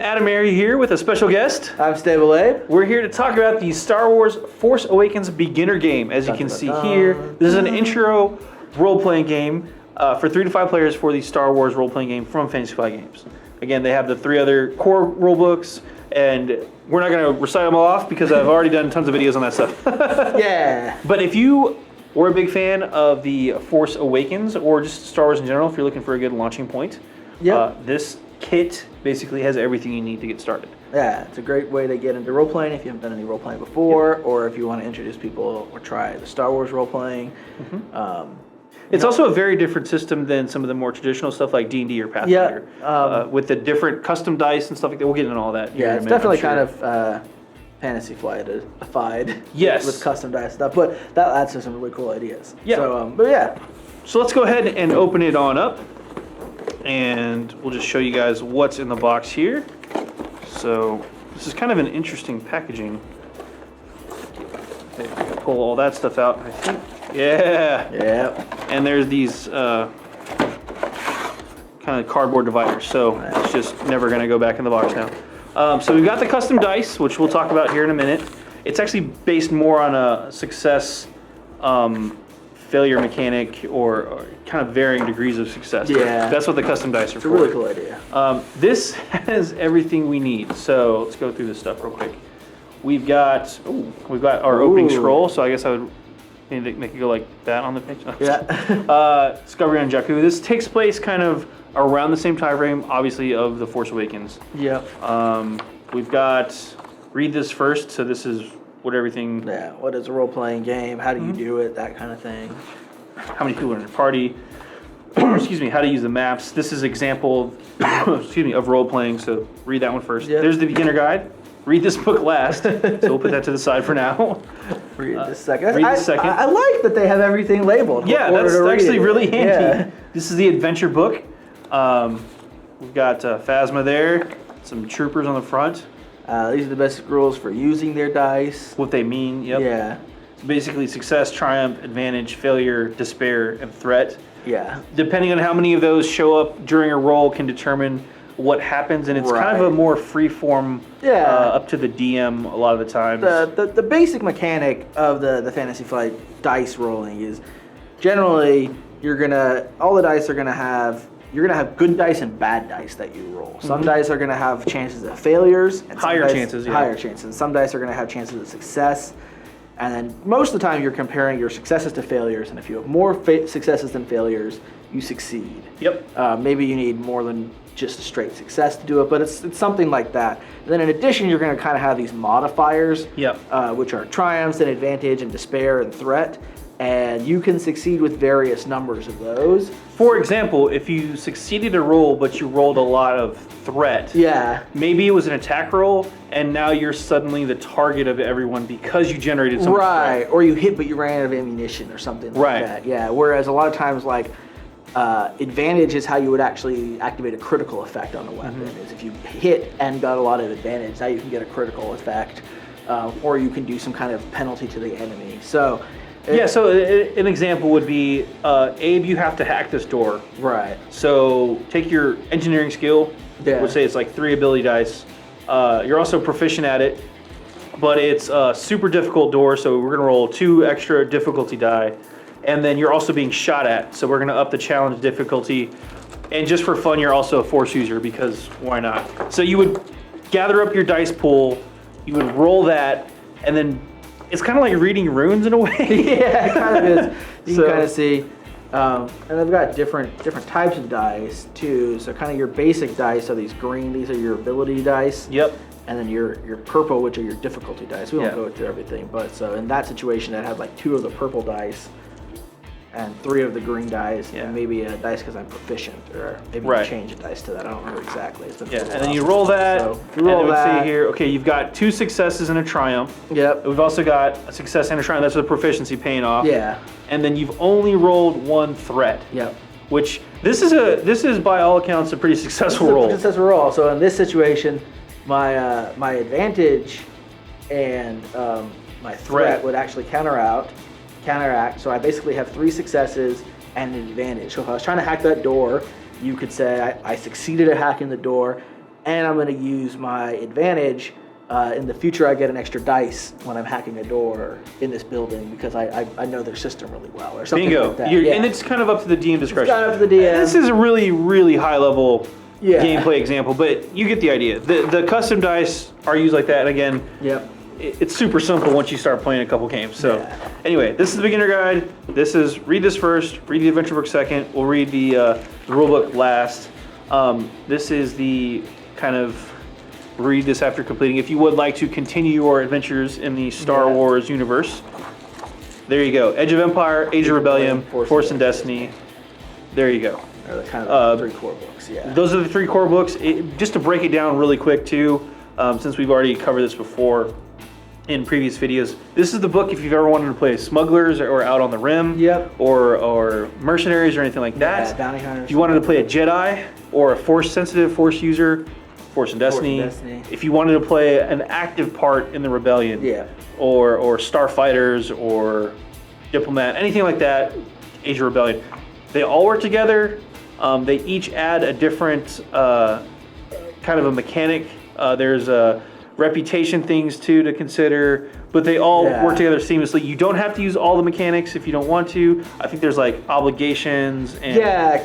AdamHarry here with a special guest. I'm StableAbe. We're here to talk about the Star Wars Force Awakens beginner game. As you can see here, this is an intro role-playing game for 3 to 5 players for the Star Wars role-playing game from Fantasy Flight Games. Again, they have the 3 other core rule books, and we're not going to recite them all off because I've already done tons of videos on that stuff. Yeah. But if you were a big fan of the Force Awakens or just Star Wars in general, if you're looking for a good launching point, this kit basically has everything you need to get started. Yeah, it's a great way to get into role-playing if you haven't done any role-playing before, or if you want to introduce people or try the Star Wars role-playing. It's also a very different system than some of the more traditional stuff like D&D or Pathfinder, with the different custom dice and stuff like that. We'll get into all that. Yeah, it's definitely kind of Fantasy Flight-ified with custom dice stuff, but that adds to some really cool ideas. Yeah. So, but yeah. So let's go ahead and open it on up, and we'll just show you guys what's in the box here. So this is kind of an interesting packaging. Okay, pull all that stuff out, I think. Yeah. Yeah. And there's these kind of cardboard dividers, so it's just never going to go back in the box now. So we've got the custom dice, which we'll talk about here in a minute. It's actually based more on a success failure mechanic or kind of varying degrees of success. Yeah. That's what the custom dice are for. It's a really cool idea. This has everything we need. So let's go through this stuff real quick. We've got our opening scroll, so I guess I would maybe make it go like that on the page. Yeah. Discovery on Jakku. This takes place kind of around the same time frame, obviously, of The Force Awakens. Yep. We've got read this first, so this is what everything... Yeah, what is a role-playing game? How do you do it? That kind of thing. How many people are in your party? Excuse me, how to use the maps. This is example of role-playing, so read that one first. Yep. There's the beginner guide. Read this book last, so we'll put that to the side for now. Read this second. Read this second. I like that they have everything labeled. Yeah, that's actually really handy. Yeah. This is the adventure book. We've got Phasma there, some troopers on the front. These are the basic rules for using their dice. What they mean, yep. Yeah. So basically success, triumph, advantage, failure, despair, and threat. Yeah. Depending on how many of those show up during a roll can determine what happens, and it's kind of a more free form, up to the DM a lot of the times. The basic mechanic of the Fantasy Flight dice rolling is generally you're gonna have good dice and bad dice that you roll. Some dice are gonna have chances of failures, and higher chances. Some dice are gonna have chances of success. And then most of the time you're comparing your successes to failures, and if you have more successes than failures, you succeed. Yep. Maybe you need more than just a straight success to do it, but it's something like that. And then in addition, you're going to kind of have these modifiers, which are triumphs and advantage and despair and threat, and you can succeed with various numbers of those. For example, if you succeeded a roll, but you rolled a lot of threat, maybe it was an attack roll, and now you're suddenly the target of everyone because you generated some threat. Or you hit, but you ran out of ammunition or something like that. Yeah, whereas a lot of times, like, advantage is how you would actually activate a critical effect on a weapon. Is if you hit and got a lot of advantage, now you can get a critical effect, or you can do some kind of penalty to the enemy. So, so an example would be, Abe, you have to hack this door. Right. So take your engineering skill. We'll say it's like 3 ability dice. You're also proficient at it, but it's a super difficult door, so we're gonna roll 2 extra difficulty die. And then you're also being shot at, so we're going to up the challenge difficulty. And just for fun, you're also a force user, because why not? So you would gather up your dice pool, you would roll that, and then it's kind of like reading runes in a way. Yeah, it kind of is. You can kind of see. And I've got different types of dice too. So kind of your basic dice are these green. These are your ability dice. Yep. And then your purple, which are your difficulty dice. We won't go through everything, but so in that situation, I'd have like 2 of the purple dice and 3 of the green dice, and maybe a dice because I'm proficient, or maybe change a dice to that. I don't remember exactly. It's been and then you roll that. So you roll that. See here, okay, you've got 2 successes and a triumph. Yep. We've also got a success and a triumph. That's the proficiency paying off. Yeah. And then you've only rolled 1 threat. Yep. Which this is by all accounts a pretty successful roll. Successful roll. So in this situation, my advantage and my threat would actually counteract. So I basically have 3 successes and an advantage. So if I was trying to hack that door, you could say I succeeded at hacking the door, and I'm going to use my advantage. In the future, I get an extra dice when I'm hacking a door in this building because I know their system really well or something Bingo. like that. And it's kind of up to the DM discretion. It's kind of up to the DM. This is a really, really high level gameplay example, but you get the idea. The custom dice are used like that, and again, it's super simple once you start playing a couple games. So anyway, this is the beginner guide. This is, read this first, read the adventure book second. We'll read the rule book last. This is the kind of, read this after completing. If you would like to continue your adventures in the Star Wars universe, there you go. Edge of Empire, Age of Rebellion, Force and Destiny. There you go. Are the kind of 3 core books, Those are the 3 core books. Just to break it down really quick too, since we've already covered this before in previous videos, this is the book if you've ever wanted to play smugglers or out on the rim, or mercenaries or anything like that. Bounty hunters. If you wanted to play a Jedi or a Force sensitive Force user, Force and Destiny. If you wanted to play an active part in the rebellion, or starfighters or diplomat, anything like that, Age of Rebellion, they all work together. They each add a different kind of a mechanic. There's reputation things too to consider, but they all work together seamlessly. You don't have to use all the mechanics if you don't want to. I think there's like obligations and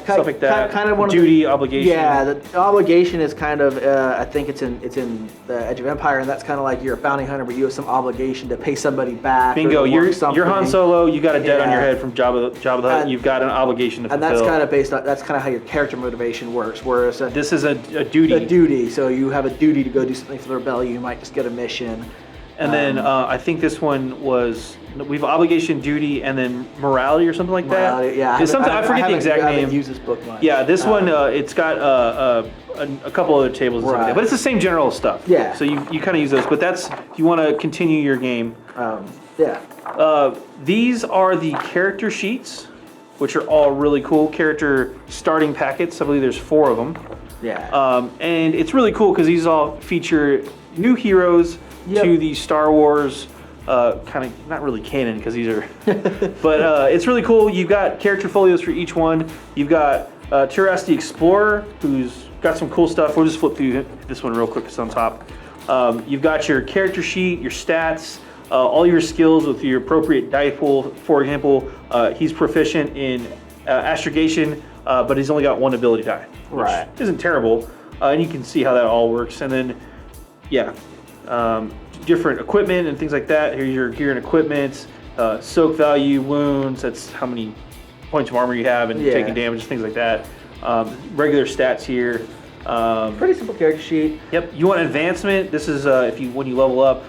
stuff like that. Kind of one duty, obligation. Yeah, the obligation is kind of I think it's in the Edge of Empire, and that's kind of like you're a bounty hunter, but you have some obligation to pay somebody back. Bingo, you're Han Solo. You got a debt on your head from Jabba the Hutt. You've got an obligation to fulfill. And that's kind of based on how your character motivation works. Whereas this is a duty. A duty. So you have a duty to go do something for the rebellion. You might just get a mission. And then I think this one was, we've obligation, duty, and then morality or something like that. Yeah, I forget the exact name. I haven't used this book much. Yeah, this one, it's got a couple other tables, and but it's the same general stuff. Yeah. So you kind of use those, but that's if you want to continue your game. These are the character sheets, which are all really cool. Character starting packets. I believe there's 4 of them. Yeah. And it's really cool because these all feature new heroes to the Star Wars, kind of, not really canon because these are, but it's really cool. You've got character folios for each one. You've got Turas the Explorer, who's got some cool stuff. We'll just flip through this one real quick, it's on top. You've got your character sheet, your stats, all your skills with your appropriate die pool. For example, he's proficient in astrogation, but he's only got 1 ability die, which isn't terrible. And you can see how that all works. And then, different equipment and things like that. Here's your gear and equipment, soak value, wounds, that's how many points of armor you have and taking damage, things like that. Regular stats here. Pretty simple character sheet. Yep. You want advancement. This is when you level up.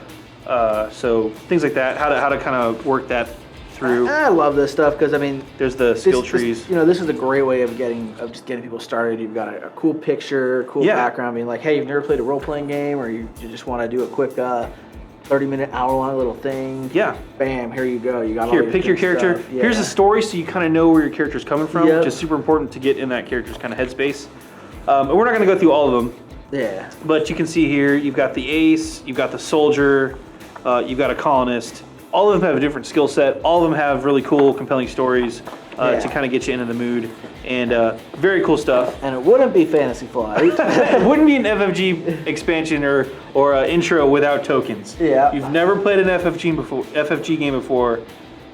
So things like that. How to kind of work that through. I love this stuff because I mean, there's the skill trees. This is a great way of just getting people started. You've got a cool picture, cool background. Being like, hey, you've never played a role-playing game, or you just want to do a quick 30-minute, hour-long little thing. Yeah. Bam, here you go. You got all pick your character. Here's the story, so you kind of know where your character's coming from, which is super important to get in that character's kind of headspace. And we're not going to go through all of them. Yeah. But you can see here, you've got the ace, you've got the soldier, you've got a colonist. All of them have a different skill set. All of them have really cool, compelling stories to kind of get you into the mood. And very cool stuff. And it wouldn't be Fantasy Flight. It wouldn't be an FFG expansion or intro without tokens. Yeah. You've never played an FFG game before,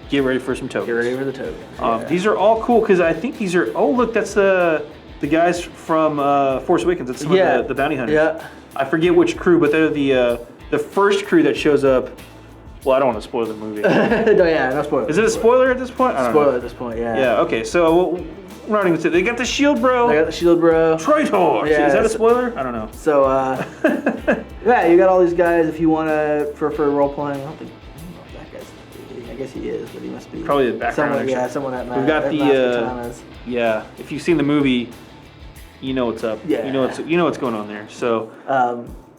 get ready for some tokens. Get ready for the tokens. These are all cool because I think these are, oh look, that's the guys from Force Awakens. That's some of the bounty hunters. Yeah. I forget which crew, but they're the first crew that shows up. Well, I don't want to spoil the movie. No spoiler. Is it a spoiler at this point? Spoiler at this point, yeah. Yeah, okay, so we're not even saying, they got the shield, bro. They got the shield, bro. Traitor. Yeah, is that a spoiler? I don't know. So, yeah, you got all these guys. If you want to, for role playing, I don't know if that guy's, I guess he is, but he must be. Probably the background. Someone that We've got the, if you've seen the movie, you know what's up. Yeah. You know what's going on there, so.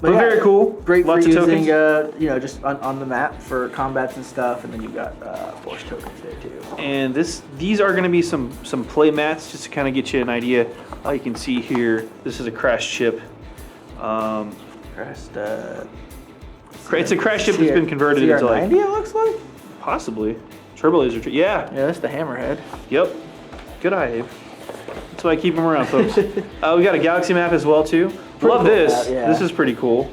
But very cool. Great Lots for of using, tokens. just on the map for combats and stuff, and then you've got force tokens there too. And these are going to be some play mats just to kind of get you an idea. All you can see here, this is a crashed ship. It's a crashed ship that's been converted into like. it looks like. Possibly. Turbo laser. Yeah, that's the hammerhead. Yep. Good eye, Abe. That's why I keep them around, folks. We got a galaxy map as well too. Love this. Yeah. This is pretty cool.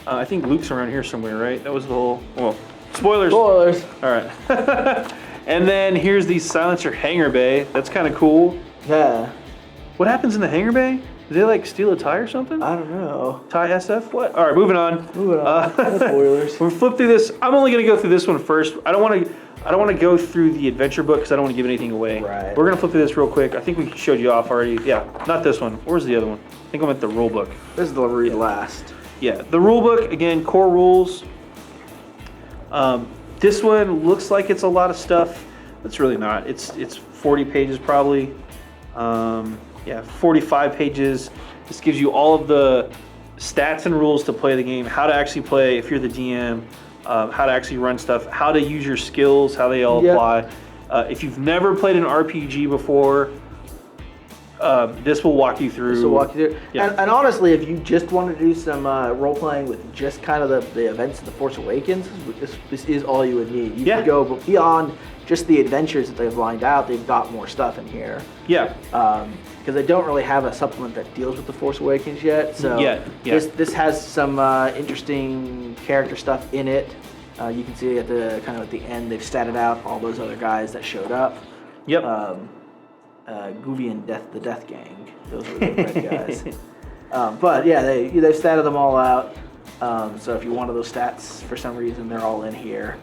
I think Luke's around here somewhere, right? That was the whole. Well, spoilers. Spoilers. All right. And then here's the silencer hangar bay. That's kind of cool. Yeah. What happens in the hangar bay? Do they like steal a tie or something? I don't know. Tie SF? What? All right, moving on. Spoilers. We'll flip through this. I'm only gonna go through this one first. I don't want to go through the adventure book because I don't want to give anything away. Right. We're gonna flip through this real quick. I think we showed you off already. Yeah, not this one. Where's the other one? I think I'm at the rule book. This is the read last. Yeah, the rule book again, core rules. This one looks like it's a lot of stuff. It's really not. It's 40 pages probably. Yeah, 45 pages. This gives you all of the stats and rules to play the game, how to actually play if you're the DM, how to actually run stuff, how to use your skills, how they all apply. If you've never played an RPG before, this will walk you through. This will walk you through. Yeah. And honestly, if you just want to do some role playing with just kind of the events of the Force Awakens, this is all you would need. You can go beyond just the adventures that they've lined out. They've got more stuff in here. Yeah. Because they don't really have a supplement that deals with the Force Awakens yet. So this has some interesting character stuff in it. You can see at the at the end they've statted out all those other guys that showed up. Yep. Goovy and the Death Gang. Those were the red guys. But yeah, they've statted them all out. So if you wanted those stats for some reason, they're all in here.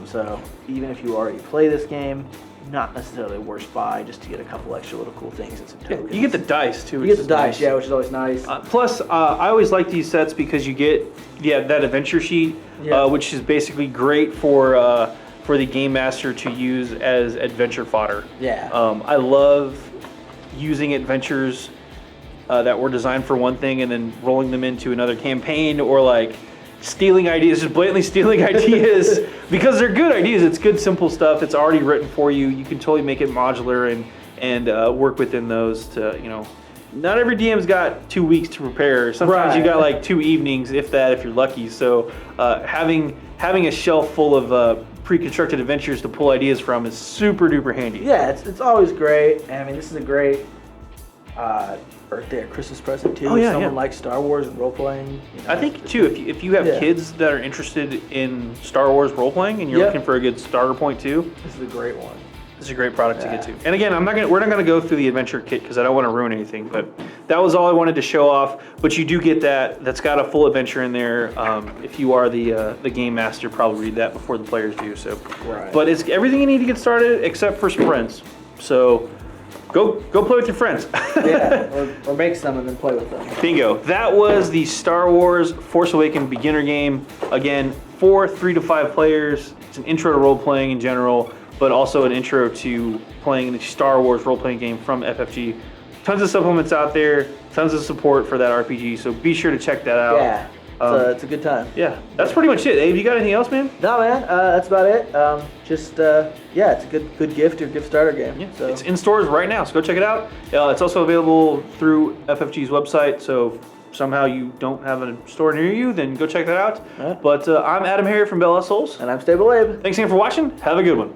So even if you already play this game, not necessarily a worst buy just to get a couple extra little cool things and some tokens. You get the dice too. You get the dice, which is always nice. Plus, I always like these sets because you get that adventure sheet, which is basically great for the game master to use as adventure fodder. Yeah. I love using adventures that were designed for one thing and then rolling them into another campaign, or like stealing ideas, just blatantly stealing ideas because they're good ideas. It's good, simple stuff. It's already written for you. You can totally make it modular and work within those to, not every DM's got 2 weeks to prepare. Sometimes you got like 2 evenings, if that, if you're lucky. So having a shelf full of pre-constructed adventures to pull ideas from is super duper handy. Yeah, it's always great. I mean, this is a great birthday or Christmas present too. Oh, Someone likes Star Wars and role playing. I think too, if you have kids that are interested in Star Wars role playing and you're looking for a good starter point too, this is a great one. This is a great product to get to. And again, we're not gonna go through the adventure kit because I don't want to ruin anything. But that was all I wanted to show off. But you do get that's got a full adventure in there. If you are the game master, probably read that before the players do. So, but it's everything you need to get started except for sprints. So. Go play with your friends. or make some and then play with them. Bingo. That was the Star Wars Force Awakens beginner game. Again, for 3 to 5 players. It's an intro to role-playing in general, but also an intro to playing the Star Wars role-playing game from FFG. Tons of supplements out there, tons of support for that RPG, so be sure to check that out. Yeah. It's a good time. Yeah, that's pretty much it. Abe, you got anything else, man? No, man. That's about it. It's a good gift or gift starter game. Yeah, so. It's in stores right now, so go check it out. It's also available through FFG's website, so if somehow you don't have a store near you, then go check that out. But I'm AdamHarry from BoLS. And I'm StableAbe. Thanks again for watching. Have a good one.